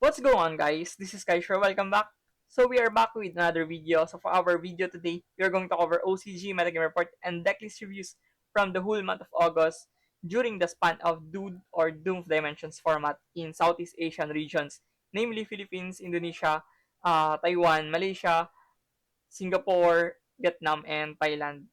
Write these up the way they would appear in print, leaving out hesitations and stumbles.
What's going on, guys? This is Kaisha. Welcome back. So we are back with another video. So for our video today, we are going to cover OCG Metagame Report and decklist reviews from the whole month of August during the span of Dude or Doom of Dimensions format in Southeast Asian regions, namely Philippines, Indonesia, Taiwan, Malaysia, Singapore, Vietnam, and Thailand.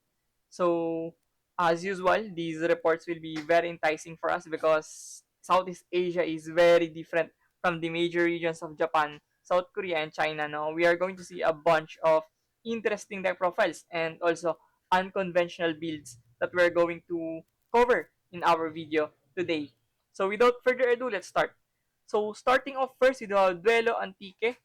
So, as usual, these reports will be very enticing for us because Southeast Asia is very different from the major regions of Japan, South Korea, and China. Now, we are going to see a bunch of interesting deck profiles and also unconventional builds that we're going to cover in our video today. So, without further ado, let's start. So, starting off first with the Duelo Antique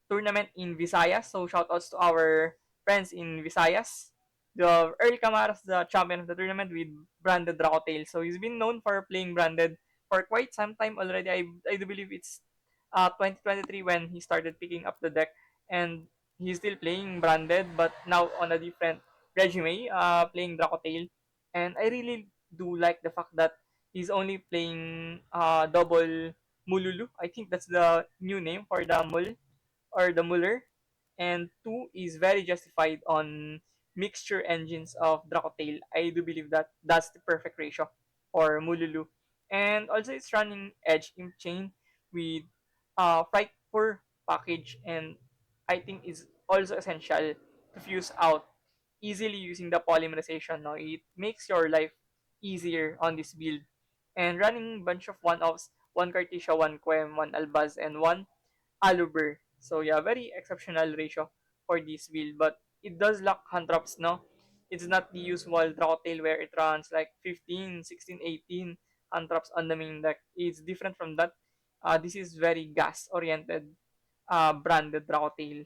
tournament in Visayas. So shoutouts to our friends in Visayas. The Earl Camaras, the champion of the tournament with branded Dracotail. So he's been known for playing branded for quite some time already. I do believe it's 2023 when he started picking up the deck, and he's still playing branded, but now on a different regime, playing Dracotail. And I really do like the fact that he's only playing double Mululu. I think that's the new name for the Mul or the Muller, and 2 is very justified on mixture engines of Dracotail. I do believe that that's the perfect ratio for Mululu. And also it's running Edge Imp Chain with Fright Poor package, and I think is also essential to fuse out easily using the polymerization. No? It makes your life easier on this build. And running bunch of one-offs, one Cartesia, one Quem, one Albaz, and one Aluber. So yeah, very exceptional ratio for this build, but it does lack hand drops, no? It's not the usual Dracotail where it runs like 15, 16, 18 hand drops on the main deck. It's different from that. This is very gas-oriented branded Dracotail.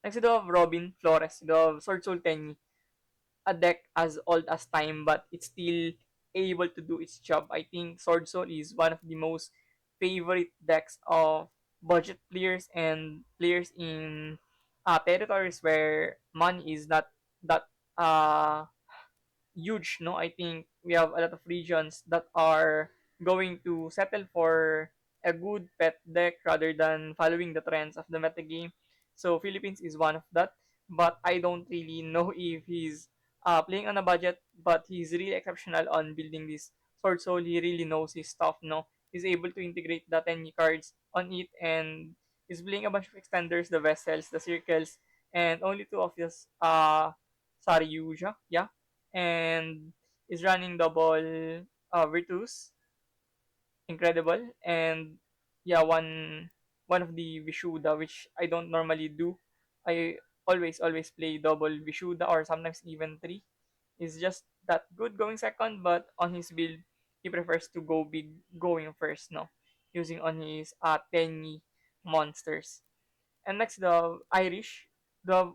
Next, we have Robin Flores, the Sword Soul Tenyi, a deck as old as time, but it's still able to do its job. I think Sword Soul is one of the most favorite decks of budget players and players in territories where money is not that uh, huge. No, I think we have a lot of regions that are going to settle for a good pet deck rather than following the trends of the meta game. So Philippines is one of that, but I don't really know if he's playing on a budget, but he's really exceptional on building this Sword Soul. He really knows his stuff. No, he's able to integrate the 10 cards on it, and he's playing a bunch of extenders, the vessels, the circles, and only two of his Saryuja, yeah, and is running double Virtus, incredible, and yeah, one of the Vishuda, which I don't normally do. I always play double Vishuda or sometimes even three. Is just that good going second, but on his build, he prefers to go big going first, no, using on his Tenyi monsters. And next, the Irish, the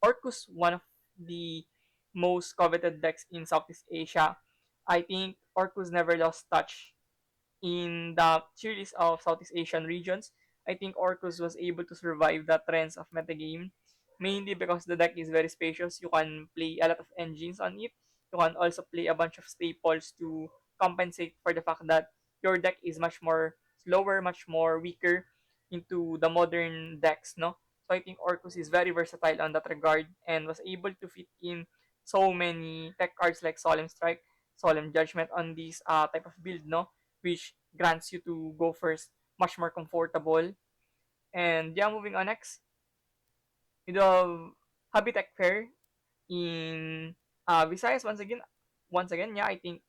Orcus, one of the most coveted decks in Southeast Asia. I think Orcus never lost touch in the series of Southeast Asian regions. I think Orcus was able to survive the trends of metagame, mainly because the deck is very spacious. You can play a lot of engines on it. You can also play a bunch of staples to compensate for the fact that your deck is much more slower, much more weaker into the modern decks, no? So I think Orcus is very versatile on that regard and was able to fit in so many tech cards like Solemn Strike, Solemn Judgment on this type of build, no? Which grants you to go first much more comfortable. And yeah, moving on next, with the Habitat Fair in Visayas once again, yeah, I think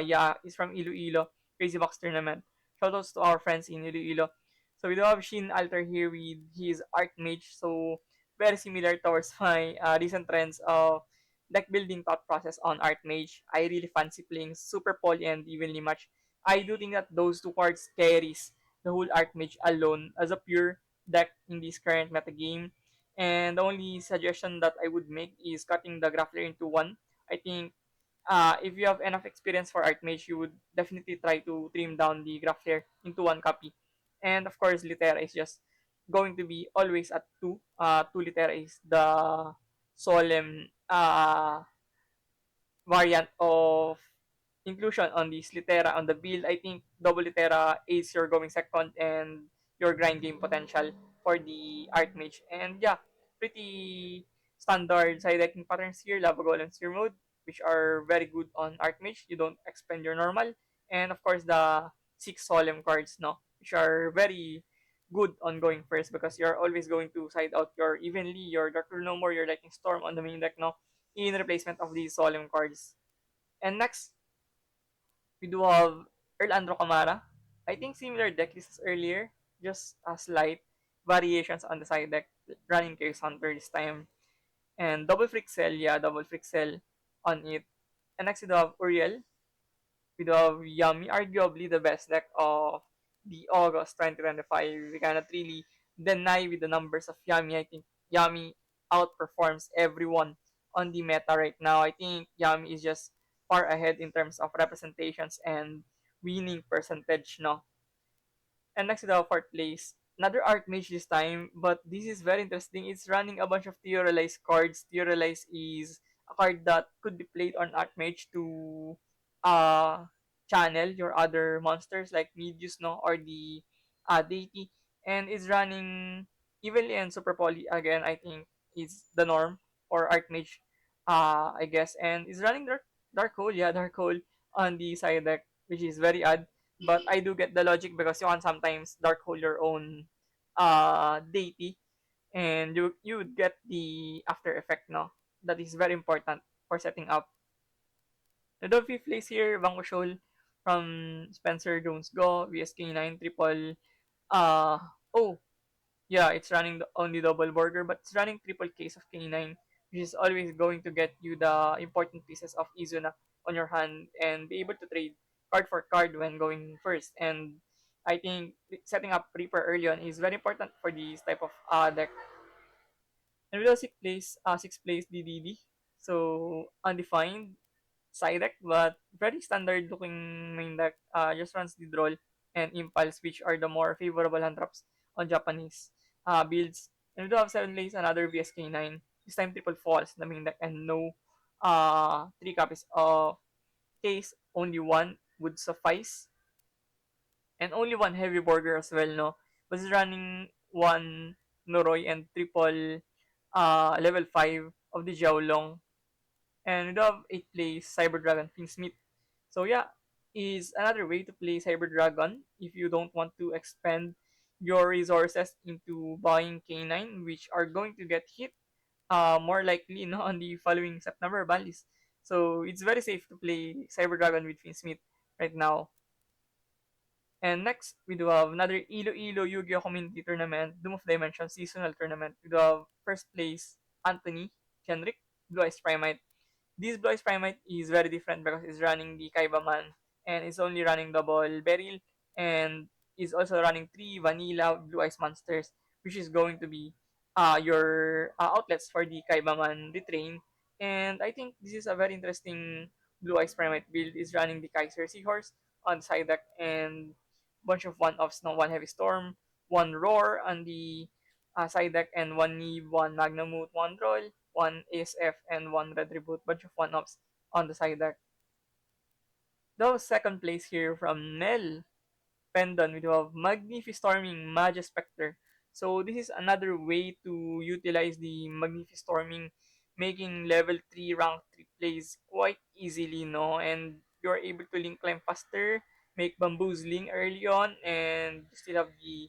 yeah, is from Iloilo Crazy Box Tournament. Shoutouts to our friends in Iloilo. So we do have Shin Alter here with his Archmage, so very similar towards my recent trends of deck building thought process on Archmage. I really fancy playing Super Poly and Evenly Match. I do think that those two cards carries the whole Archmage alone as a pure deck in this current meta game. And the only suggestion that I would make is cutting the Grappler into one. I think if you have enough experience for Archmage, you would definitely try to trim down the Grappler into one copy. And of course, Litera is just going to be always at 2. 2 Litera is the solemn variant of inclusion on this litera on the build. I think double litera is your going second and your grind game potential for the Archmage. And yeah, pretty standard side decking patterns here, Lava Golem Sphere mode, which are very good on Archmage. You don't expend your normal. And of course the six solemn cards, no, which are very good on going first because you're always going to side out your evenly, your Dark Rule No More, your Lightning Storm on the main deck, no, in replacement of these solemn cards. And next, we do have Erlandro Camara. I think similar deck lists earlier, just a slight variations on the side deck, running Chaos Hunter this time. And double Frixel, yeah, double Frixel on it. And next we do have Uriel. We do have Yummy, arguably the best deck of the August 2025. We cannot really deny with the numbers of Yummy. I think Yummy outperforms everyone on the meta right now. I think Yummy is just far ahead in terms of representations and winning percentage, no? And next to the fourth place, another Archmage this time, but this is very interesting. It's running a bunch of Theoralize cards. Theoralize is a card that could be played on Archmage to uh channel your other monsters like Medius, no, or the deity, and is running evenly and super poly again. I think is the norm for Archmage, I guess, and is running Dark Hole, yeah, Dark Hole on the side deck, which is very odd, but I do get the logic because you can sometimes dark hole your own deity and you would get the after effect, no, that is very important for setting up. The fifth place here, Vanquishol from Spencer Jones Go, VSK9 triple. uh oh yeah, it's running the only double border, but it's running triple case of K9, which is always going to get you the important pieces of Izuna on your hand and be able to trade card for card when going first. And I think setting up Reaper early on is very important for this type of deck. And with the sixth place DDD. So undefined side deck, but very standard looking main deck. Just runs the Droll and Impulse, which are the more favorable hand traps on Japanese builds. And we do have 7 lanes, another VSK9. This time triple falls the main deck and no 3 copies of case. Only one would suffice. And only one heavy burger as well, no? Was running one Noroi and triple level 5 of the Jiaolong. And we do have 8 plays Cyber Dragon Finsmith. So yeah, is another way to play Cyber Dragon if you don't want to expend your resources into buying K9, which are going to get hit more likely, no, on the following September ban list. So it's very safe to play Cyber Dragon with Finsmith right now. And next, we do have another Iloilo Yu-Gi-Oh Community Tournament, Doom of Dimension Seasonal Tournament. We do have first place Anthony Henrik, Blue Eyes Primate. This Blue Eyes Primate is very different because it's running the Kaibaman and it's only running double Beryl and is also running 3 vanilla Blue Eyes monsters, which is going to be your outlets for the Kaibaman retrain. And I think this is a very interesting Blue Eyes Primate build. Is running the Kaiser Seahorse on side deck and bunch of one-offs, no, one Heavy Storm, one Roar on the side deck, and one Neve, one Magnamut, one Troll, one ASF, and one Red Reboot. Bunch of one-offs on the side deck. That was second place here from Nell Pendon. We do have Magnifi-Storming Spectre. So this is another way to utilize the Magnifi-Storming, making level 3 rank 3 plays quite easily, no? And you're able to link climb faster, make bamboozling early on, and you still have the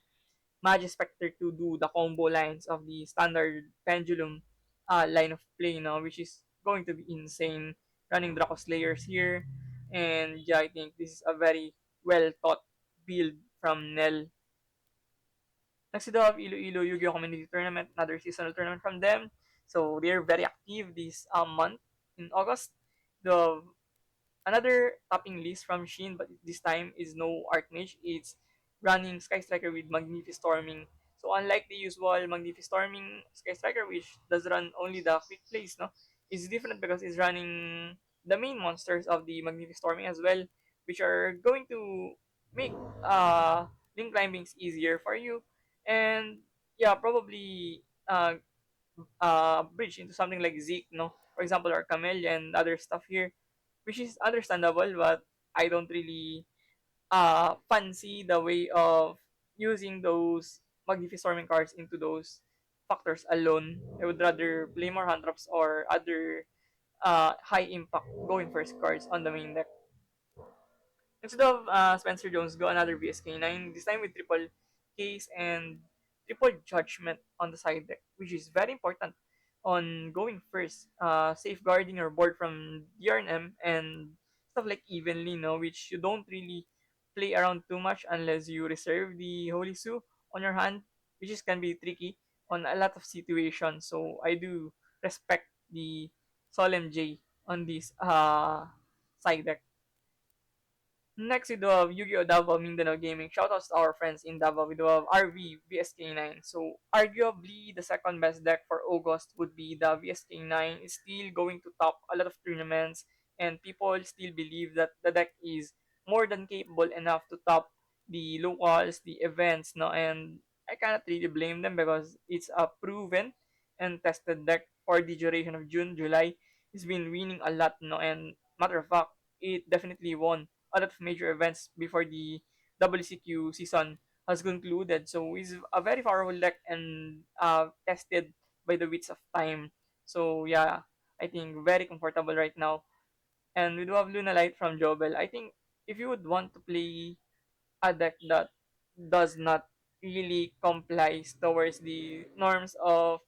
Spectre to do the combo lines of the standard Pendulum line of play, no? Which is going to be insane. Running Draco Slayers here. And yeah, I think this is a very well thought build from Nell. Next, we do have Iloilo Yu-Gi-Oh Community Tournament, another seasonal tournament from them. So they're very active this month in August. The another topping list from Shin, but this time is no Archmage. It's running Sky Striker with Magnifi Storming. So unlike the usual Magnifi Storming Sky Striker, which does run only the quick plays, no, it's different because it's running the main monsters of the Magnifi Storming as well, which are going to make link climbings easier for you, and yeah, probably bridge into something like Zeke, no, for example, or Camellia and other stuff here, which is understandable, but I don't really fancy the way of using those Magnificent Storming cards into those factors alone. I would rather play more hand drops or other high impact going first cards on the main deck. Instead of Spencer Jones, go another VSK9, this time with triple case and triple judgment on the side deck, which is very important on going first, safeguarding your board from DRNM and stuff like evenly, no, which you don't really play around too much unless you reserve the Holy Sue on your hand, which is can be tricky on a lot of situations. So I do respect the Solemn J on this side deck. Next, we do have Yu-Gi-Oh! Davao Mindanao Gaming. Shoutouts to our friends in Davao. We do have RV VSK9. So, arguably, the second best deck for August would be the VSK9. It's still going to top a lot of tournaments, and people still believe that the deck is more than capable enough to top the locals, the events, no? And I cannot really blame them because it's a proven and tested deck for the duration of June, July. It's been winning a lot, no? And matter of fact, it definitely won a lot of major events before the WCQ season has concluded. So it's a very powerful deck and tested by the wits of time. So yeah, I think very comfortable right now. And we do have Luna Light from Jobel. I think if you would want to play a deck that does not really complies towards the norms of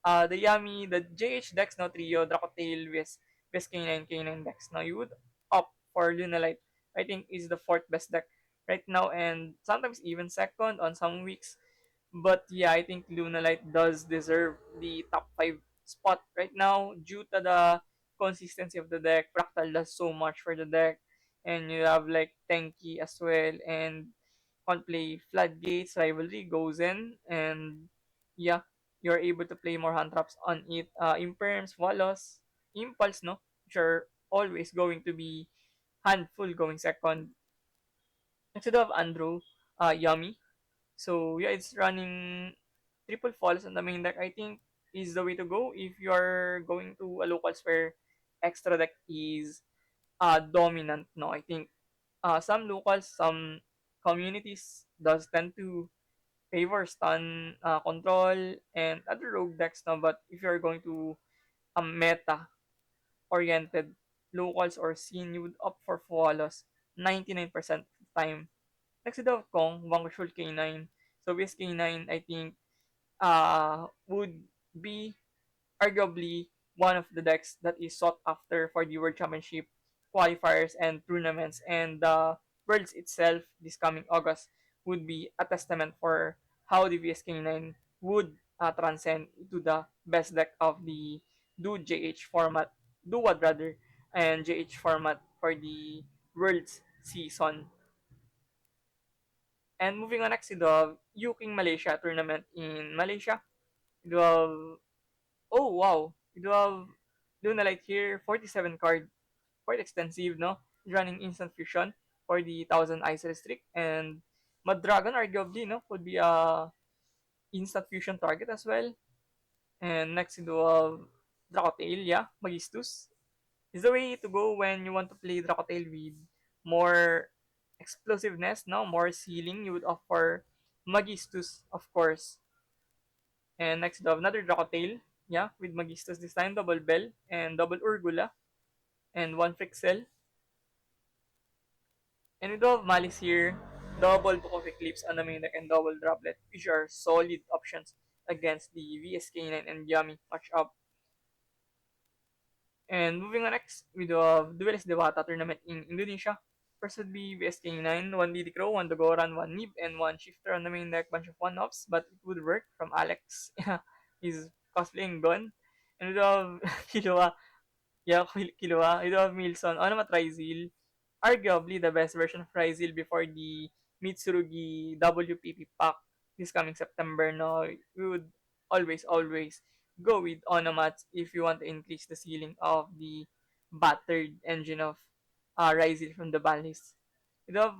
the Yami, the JH decks, no, Trio, Dracotail, with K9, K9 decks. Now, you would opt for Lunalite. I think is the fourth best deck right now, and sometimes even second on some weeks. But yeah, I think Lunalite does deserve the top 5 spot right now due to the consistency of the deck. Fractal does so much for the deck, and you have like Tenki as well, and on play Floodgates, Rivalry goes in, and yeah, you're able to play more hand traps on it. Imperms, Walos, Impulse, no? Which are always going to be handful going second. Instead of Andrew, Yummy. So yeah, it's running triple falls on the main deck. I think is the way to go if you are going to a local where extra deck is dominant. No, I think some locals, some communities does tend to favor stun control and other rogue decks. No, but if you're going to a meta oriented locals or scene, you would opt for Flawless 99% of the time. Next to Kong, Wangshul K9. So with K9, I think would be arguably one of the decks that is sought after for the World Championship qualifiers and tournaments. And the Worlds itself this coming August would be a testament for how the VSK9 would transcend to the best deck of the JH format, Duad rather, and JH format for the Worlds season. And moving on next to the Yuking Malaysia tournament in Malaysia. You have, oh wow, you have Lunalite here, 47 card, quite extensive, no? Running instant fusion for the 1000 ice restrict, and Mud Dragon arguably, no, could be a instant fusion target as well. And next you have Dracotail, yeah, Magistus. Is the way to go when you want to play Dracotail with more explosiveness, no? More ceiling, you would offer Magistus, of course. And next you have another Dracotail, yeah, with Magistus this time, double Bell, and double Urgula, and one Frixel. And we do have Malice here, double Book of Eclipse on the main deck, and double Droplet, which are solid options against the VSK9 and Yami matchup. And moving on next, we do have Duelist Dewata tournament in Indonesia. First would be VSK9, 1 Diddy Crow, 1 Dogoran, 1 Nib, and 1 Shifter on the main deck, bunch of 1-offs, but it would work from Alex. He's cosplaying Gon. And we do have Killua, yeah, Killua. We do have Milson, Onomat Rizil, arguably the best version of Rizil before the Mitsurugi WPP pack this coming September. No, we would always go with Onomats if you want to increase the ceiling of the battered engine of Rizil from the ban list. We have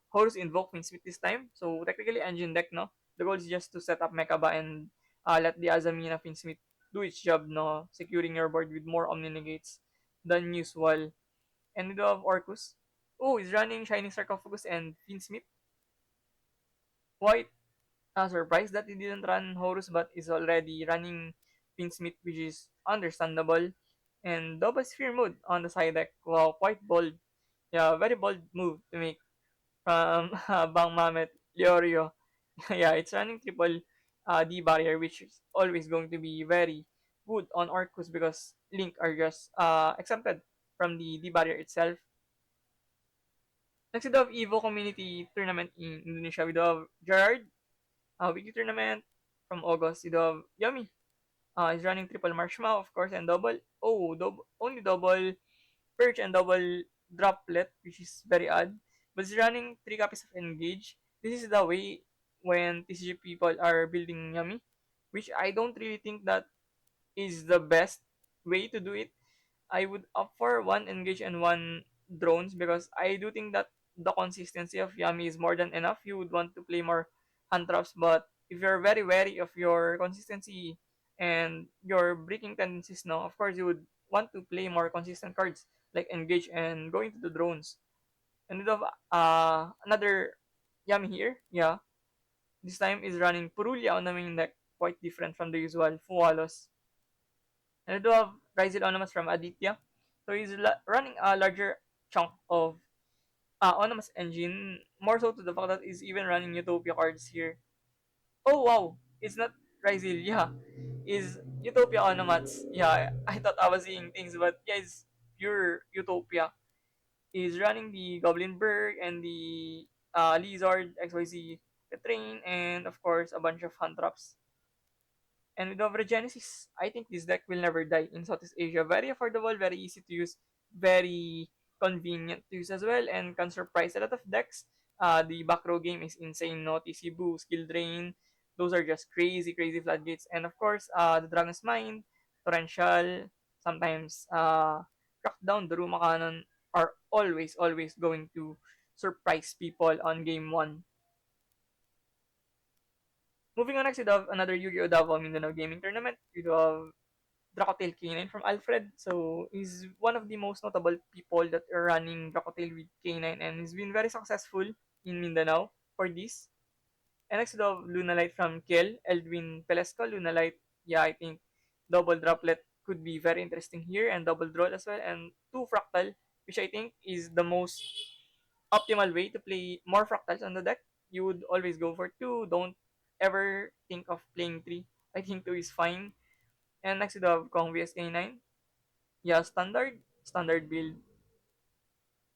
Horus Invoke Winsmith this time. So technically engine deck, no? The goal is just to set up Mekaba and let the Azamina Finsmith do its job, no? Securing your board with more Omni Negates than usual. And we do have Orcus. Oh, he's running Shining Sarcophagus and Finsmith. Quite surprised that he didn't run Horus but is already running Finsmith, which is understandable. And double Sphere mode on the side deck. Wow, quite bold. Yeah, very bold move to make from Bang Mamet Leorio. Yeah, it's running triple D barrier, which is always going to be very good on Orcus because Link are just exempted from the D barrier itself. Next, we do have Evo Community Tournament in Indonesia. We do have Gerard, weekly tournament from August. We do have Yummy. He's running triple Marshmallow, of course, and only double Perch and double Droplet, which is very odd. But he's running 3 copies of Engage. This is the way when TCG people are building Yummy, which I don't really think that is the best way to do it. I would opt for one Engage and one Drones because I do think that the consistency of Yummy is more than enough. You would want to play more hand traps, but if you're very wary of your consistency and your breaking tendencies now, of course you would want to play more consistent cards like Engage and going to the Drones. And we have another Yummy here. Yeah, this time is running Purulia on the main deck, quite different from the usual Fualos. And I do have Rise Anonymous from Aditya. So he's running a larger chunk of Anonymous engine, more so to the fact that he's even running Utopia cards here. Oh wow, it's not Rizal, yeah. Is Utopia Anonymous. Yeah, I thought I was seeing things, but yeah, it's pure Utopia. He's running the Goblinberg and the Lizard, XYZ, the train, and of course a bunch of hand traps. And with Genesis, I think this deck will never die in Southeast Asia. Very affordable, very easy to use, very convenient to use as well, and can surprise a lot of decks. The back row game is insane, no? TC Boo, Skill Drain, those are just crazy, crazy floodgates. And of course, the Dragon's Mind, Torrential, sometimes Crackdown, the Ruma Cannon are always, always going to surprise people on game 1. Moving on next, we have another Yu-Gi-Oh! Davao Mindanao Gaming Tournament. We have Dracotail K9 from Alfred. So he's one of the most notable people that are running Dracotail with K9 and he's been very successful in Mindanao for this. And next we have Lunalight from Kiel, Eldwin Pelesco, Lunalight. Yeah, I think double droplet could be very interesting here and double draw as well. And 2 fractal, which I think is the most optimal way to play more fractals on the deck. You would always go for 2. Don't ever think of playing 3. I think 2 is fine. And next we have Kong vs K9. Yeah, standard build.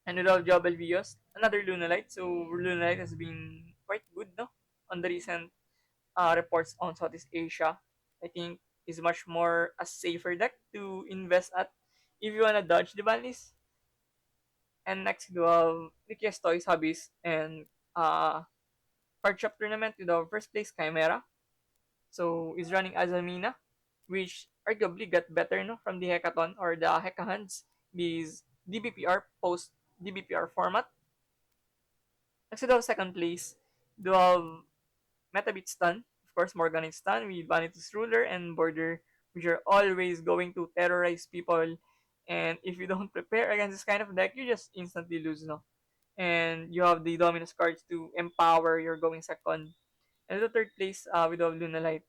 And we have Jobel Vios, another Lunalite. So Lunalite has been quite good, no? On the recent reports on Southeast Asia. I think is much more a safer deck to invest at if you wanna dodge the ban list. And next we have Riki's Toys Hobbies and card shop tournament with our first place Chimera. So is running Azamina, which arguably got better no from the hackathon or the hackathons. These DBPR post DBPR format. Next to second place, do have Metabit Stun, of course Morganite Stun with Vanity's Ruler and Border, which are always going to terrorize people. And if you don't prepare against this kind of deck, you just instantly lose, no? And you have the Dominus cards to empower your going second. And the third place, we do have Lunalight.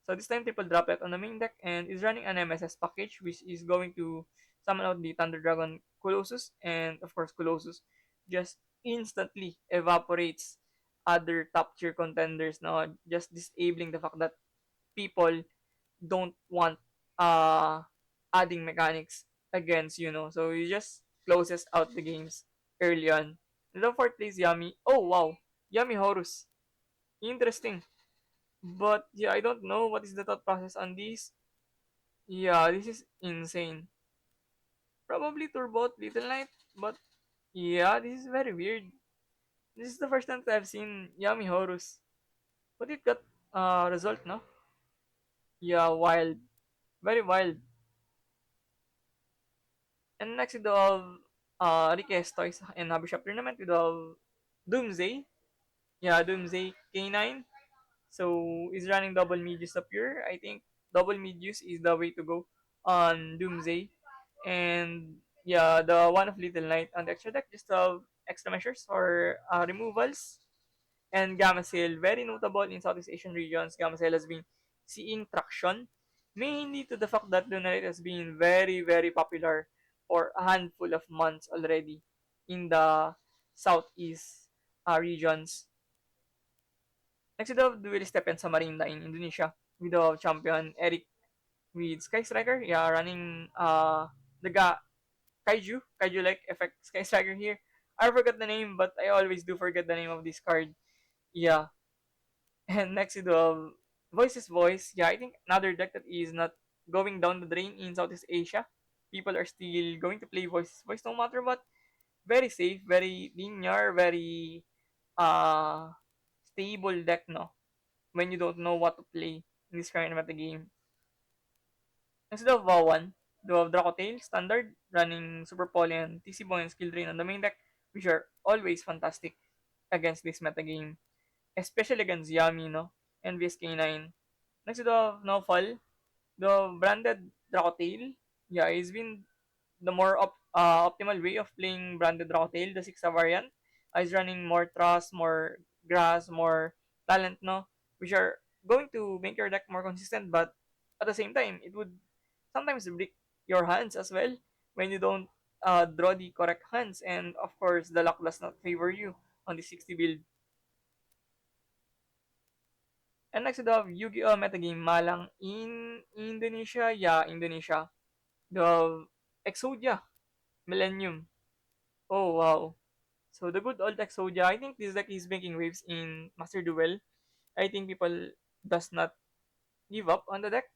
So this time triple droplet on the main deck and is running an MSS package which is going to summon out the Thunder Dragon Colossus and of course Colossus just instantly evaporates other top tier contenders now, just disabling the fact that people don't want uh adding mechanics against so he just closes out the games early on. The fourth place Yummy. Oh wow, Yummy Horus. Interesting. But yeah, I don't know what is the thought process on this. Yeah, this is insane. Probably Turbo Little Knight, but yeah, this is very weird. This is the first time that I've seen Yami Horus. But it got result, no? Yeah, wild. Very wild. And next we have Rike's Toys and Hobby Shop Tournament. We have Doomsday. Yeah, Doomsday K9. So is running double Medius Appear. I think double Medius is the way to go on Doomsday. And Yeah, the one of Little Knight on the extra deck, just of extra measures or removals. And Gamma Sail, very notable in Southeast Asian regions. Gamma Sail has been seeing traction, mainly to the fact that Lunarite has been very, very popular for a handful of months already in the Southeast regions. Next, we have Duel Step and Samarinda in Indonesia with the champion Eric with Sky Striker. Yeah, running the Kaiju like effect Sky Striker here. I forgot the name, but I always do forget the name of this card. Yeah. And next to the Voice is Voice. Yeah, I think another deck that is not going down the drain in Southeast Asia. People are still going to play Voice is Voice no matter what. Very safe, very linear, very uh stable deck, no? When you don't know what to play in this current meta game. Instead of Vawan, you have Dracotail, Standard, running Super Poly and TC Boy and Skill Drain on the main deck, which are always fantastic against this meta game. Especially against Yami, no? And VSK9. Next to the Snowfall, the branded Dracotail, yeah, it's been the more optimal way of playing branded Rocktail, the 6 variant, is running more trust, more grass, more talent, no? Which are going to make your deck more consistent, but at the same time, it would sometimes break your hands as well when you don't draw the correct hands, and of course, the luck does not favor you on the 60 build. And next, we have Yu-Gi-Oh! Metagame Malang in Indonesia. Yeah, Indonesia. The Exodia Millennium. Oh, wow. So the good old Exodia, I think this deck is making waves in Master Duel. I think people does not give up on the deck.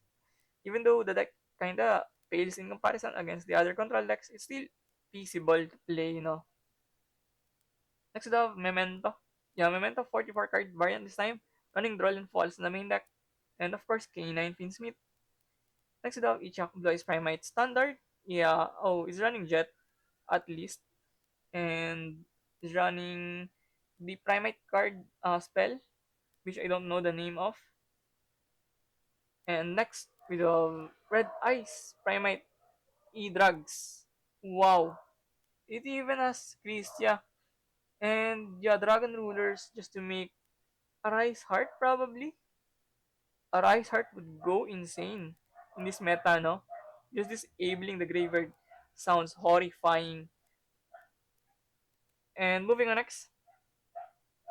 Even though the deck kinda fails in comparison against the other control decks, it's still feasible to play, you know. Next we have Memento. Yeah, Memento 44 card variant this time. Running Droll and Falls in the main deck. And of course, K9 Finsmith. Next we have Ichak Blaze Primate Standard. Yeah, oh, it's running Jet at least. And is running the Primate card spell, which I don't know the name of. And next, we have Red Ice Primate E-Drugs. Wow. It even has Christia. And yeah, Dragon Rulers just to make a Rice Heart probably. A Rice Heart would go insane in this meta, no? Just disabling the graveyard sounds horrifying. And moving on next,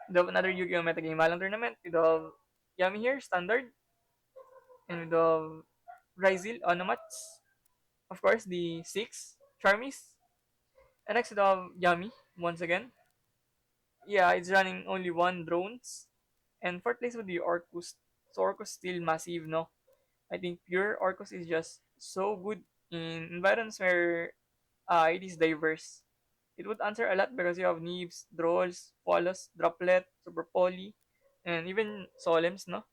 we have another Yu-Gi-Oh! Metagame Malang tournament. We have Yami here, standard. And we have Rizil Onomats. Of course, the 6 Charmies. And next we have Yami, once again. Yeah, it's running only one drones. And fourth place would be Orcus. So Orcus still massive, no? I think pure Orcus is just so good in environments where it is diverse. It would answer a lot because you have Neebs, Drolls, Polos, Droplet, Super Poly, and even Solems, no?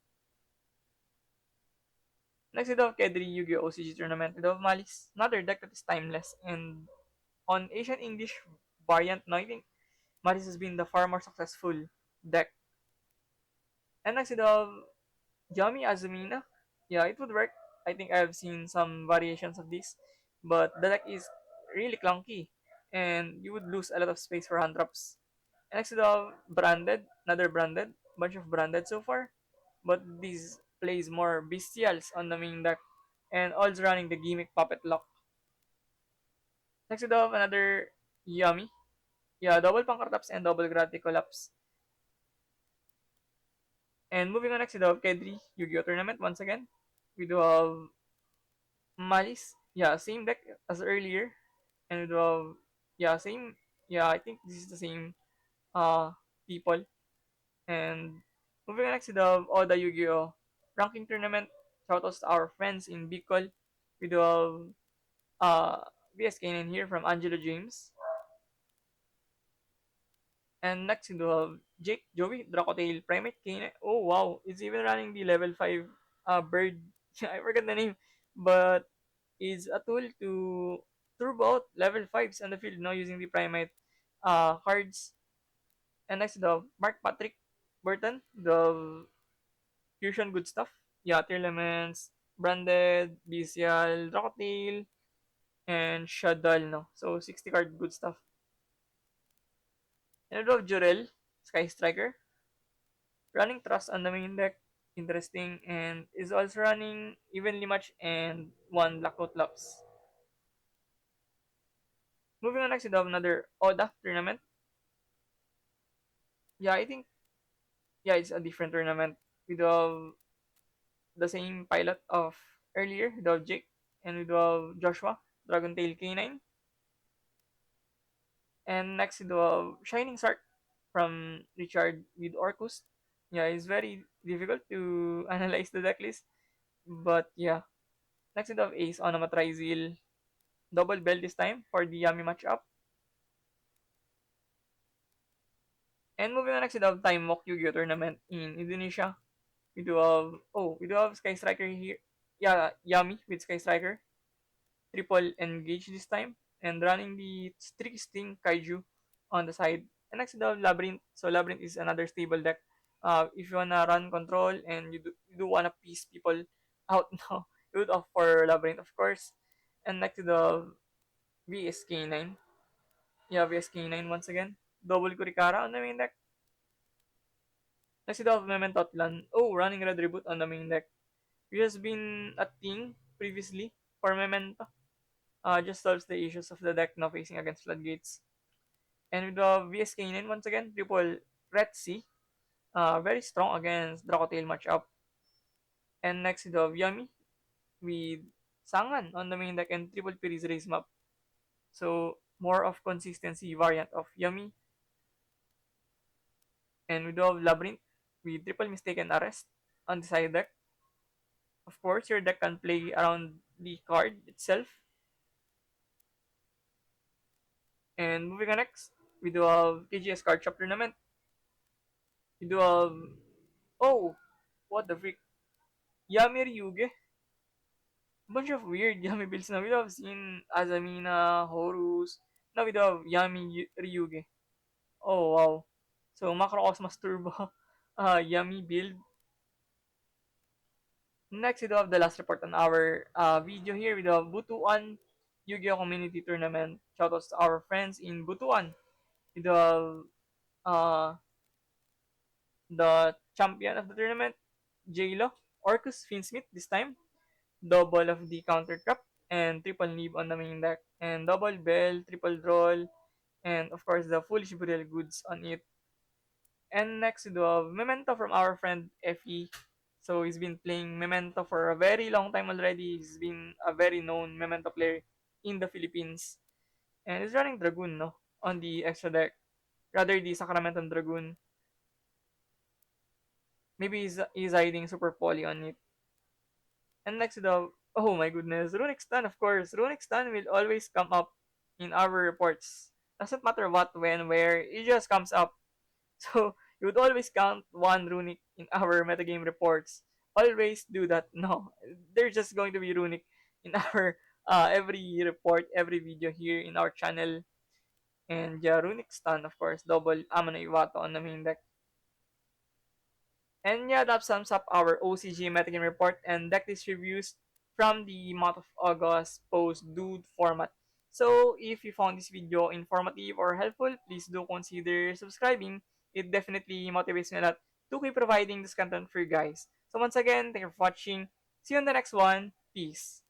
Next, we have Kedri Yu-Gi-Oh! OCG Tournament. We have Malice, another deck that is timeless. And on Asian English variant, no, I think Malice has been the far more successful deck. And next, we have Yami Azumina. Yeah, it would work. I think I've seen some variations of this. But the deck is really clunky. And you would lose a lot of space for hand drops. And next, we have Branded, another Branded. Bunch of Branded so far. But this plays more Bestials on the main deck. And also running the gimmick Puppet Lock. Next, we have another Yummy. Yeah, double Pankrataps and double Gravity Collapse. And moving on next, we have Kedri Yu-Gi-Oh! Tournament once again. We do have Malice. Yeah, same deck as earlier. And we do have, yeah, same. Yeah, I think this is the same people. And moving on next, we have Oda Yu-Gi-Oh! Ranking Tournament. Shoutouts to our friends in Bicol. We do have VSK9 here from Angelo James. And next we do have Jake, Joey, Dracotail, Primate, Kane. Oh wow, it's even running the level 5 bird. I forgot the name. But it's a tool to turbo out level 5s on the field now using the Primate cards. And next we have Mark Patrick Burton, the Fusion Good Stuff. Yeah, Tier Elements, Branded, Bestial, Dracotail, and Shadal, no? So 60 card, good stuff. And I love Jurel, Sky Striker. Running Trust on the main deck, interesting, and is also running evenly match and one Blackout Laps. Moving on next, we have another Oda tournament. Yeah, I think, yeah, it's a different tournament. We do have the same pilot of earlier, we do have Jake, and we do have Joshua, Dragon Tail K9. And next, we do have Shining Shark from Richard with Orcus. Yeah, it's very difficult to analyze the deck list. But yeah, next we have Ace on a Matrizil. Double bell this time for the Yami matchup. And moving on next we have Time Walk Yu-Gi-Oh tournament in Indonesia. We do have Sky Striker here. Yeah, Yami with Sky Striker. Triple engage this time. And running the Tricky Sting Kaiju on the side. And next we have Labyrinth. So Labyrinth is another stable deck. If you wanna run control and you do wanna piece people out now, you would opt for Labyrinth of course. And next to the VSK9. Yeah, VSK9 once again. Double Kurikara on the main deck. Next we have Memento Atlan. Oh, running red reboot on the main deck. Which has been a thing previously for Memento. Just solves the issues of the deck now facing against Floodgates. And with the VSK9 once again, triple Red Sea. Very strong against Dracotail matchup. And next we have Yami with Sangan on the main deck and triple Piris race map. So more of consistency variant of Yami. And we do have Labyrinth with triple Mistaken Arrest on the side deck. Of course, your deck can play around the card itself. And moving on next, we do have KGS Card Shop Tournament. We do have, oh, what the freak, Yami Ryuge. Bunch of weird Yami builds now. We do have seen Azamina, Horus. Now we do have Ryuge. Oh, wow. So, Macrocosmos Turbo, Yami build. Next, we do have the last report on our video here. We do have Butuan Yu-Gi-Oh Community Tournament. Shoutouts to our friends in Butuan. We do have uh, the champion of the tournament, J-Lo, Orcus Finsmith this time. Double of the counter trap and triple nib on the main deck. And double bell, triple roll, and of course the foolish burial goods on it. And next we do have Memento from our friend Effie. So he's been playing Memento for a very long time already. He's been a very known Memento player in the Philippines. And he's running Dragoon, no? On the extra deck. Rather the Sacramento Dragoon. Maybe he's hiding Super Poly on it. And next we have, oh my goodness, Runic Stun, of course. Runic Stun will always come up in our reports. Doesn't matter what, when, where, it just comes up. So you would always count one runic in our metagame reports. Always do that. No, there's just going to be runic in our every report, every video here in our channel. And yeah, runic stun, of course, double Amano Iwato on the main deck. And yeah, that sums up our OCG metagame report and decklist reviews from the month of August post dude format. So if you found this video informative or helpful, please do consider subscribing. It definitely motivates me a lot to keep providing this content for you guys. So once again, thank you for watching. See you on the next one. Peace.